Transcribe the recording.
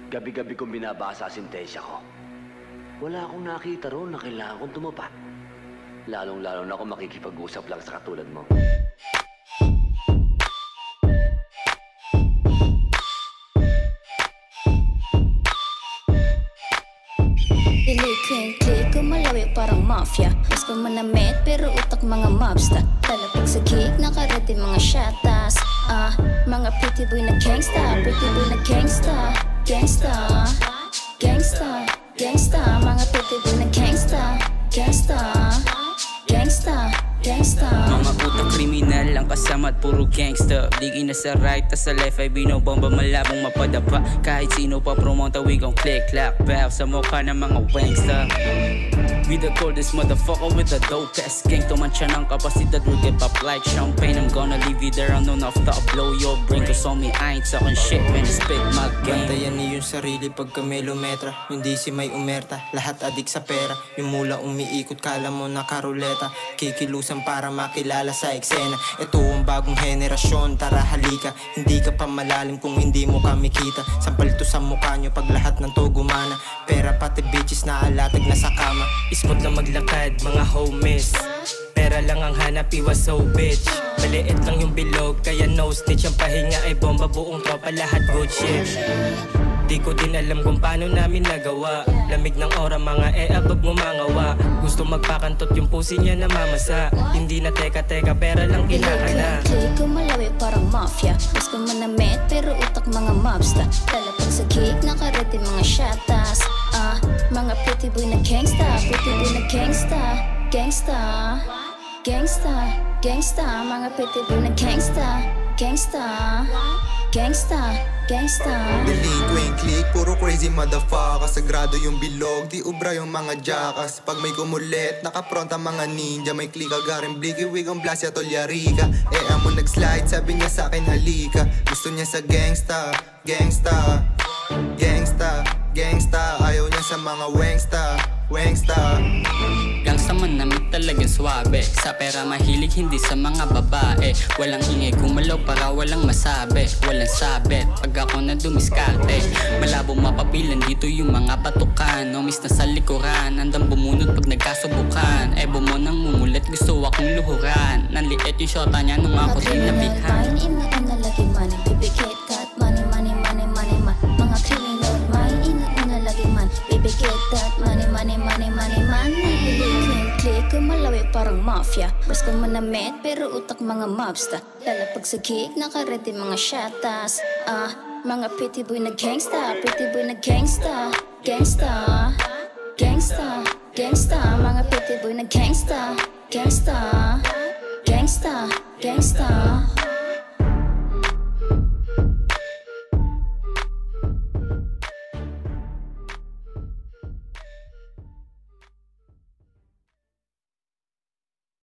Gabi-gabi kong binabasa ang sintensya ko. Wala akong nakita roon na kailangan kong tumupad. Lalong-lalo na kung makikipag-usap lang sa katulad mo. Click, kumalawi parang mafia. Mas ko manamit pero utak mga mobster. Talapag sa kick, nakarete mga shatas. Mga pretty boy na gangsta. Pretty boy na gangsta. Gangsta, gangsta, gangsta. Mga pretty boy na gangsta. Gangsta, gangsta, gangsta. Mga utang kriminal ang kasama at puro gangsta. Digi na sa right, tas sa left ay binobomba. Malabong mapadapa, kahit sino pa promote. We gon' click, clap, bow sa mukha ng mga wangsta. We the coldest motherfucker with the dopest gang. Tumansya ng kapasidad, we'll get pop like champagne. I'm gonna leave you there unknown off top. Blow your brain, cause on me I ain't talking shit when I spit my game. Bantayan niyo yung sarili pagka melometra. Yung DC may umerta, lahat adik sa pera. Yung mula umiikot, kala mo nakaruleta. Kikilusan para makilala sa eksena. Ito ang bagong henerasyon, tara halika. Hindi ka pa malalim kung hindi mo kami kita. Sampal to sa mukha nyo pag lahat ng to gumana. Pera pati bitches na alatag na sa kama. Smooth na maglakad, mga homies. Pera lang ang hanap, iwas so bitch. Maliit lang yung bilog, kaya no snitch. Ang pahinga ay bomba, buong tropa, lahat good shit. Di ko din alam kung paano namin nagawa. Lamig ng aura, mga abag ngumangawa. Gusto magpakantot yung pusi niya na mamasa. Hindi na teka-teka, pera lang kinakana. Click, kumalawi parang mafia. Mas ko manamit pero utak mga mobster. Talapag sa kick, nakarete mga shatas. Mga pretty boy na gangsta. Pretty boy na gangsta. Gangsta, gangsta, gangsta. Mga pretty boy na gangsta. Gangsta, gangsta, gangsta. Delinquent click, puro crazy motherfucker. Sagrado yung bilog, di ubra yung mga jackas. Pag may kumulit, nakapronta mga ninja. May click agarin, bliki, wigong blasya tolyarika. Amo nag-slide, sabi niya sa akin halika. Gusto niya sa gangsta, gangsta, gangsta, gangsta. Ayaw niya sa mga wangsta, wangsta. Gangsta manamit talagang swabe. Sa pera mahilig, hindi sa mga babae. Walang ingay gumalaw para walang masabi. Walang sabit pag ako na dumiskarte. Malabo mapapilan dito yung mga batukan. Nomis na sa likuran, andang bumunot pag nagkasubukan. Ebo mo nang mumulit, gusto akong luhuran. Nanliit yung shota niya nung ako sinabihan. Lagi money, bibigit that money, money, money, money, money. Mga criminal, may lagi man. Bibigit that money, money, money, money, money. Click, kumalawi parang mafia. Bas ko manamit pero utak mga mobster. Lalapag sa kick, nakarete mga shatas. Mga pretty boy na gangsta. Pretty boy na gangsta. Gangsta, gangsta, gangsta. Mga pretty boy na gangsta. Gangsta, gangsta, gangsta.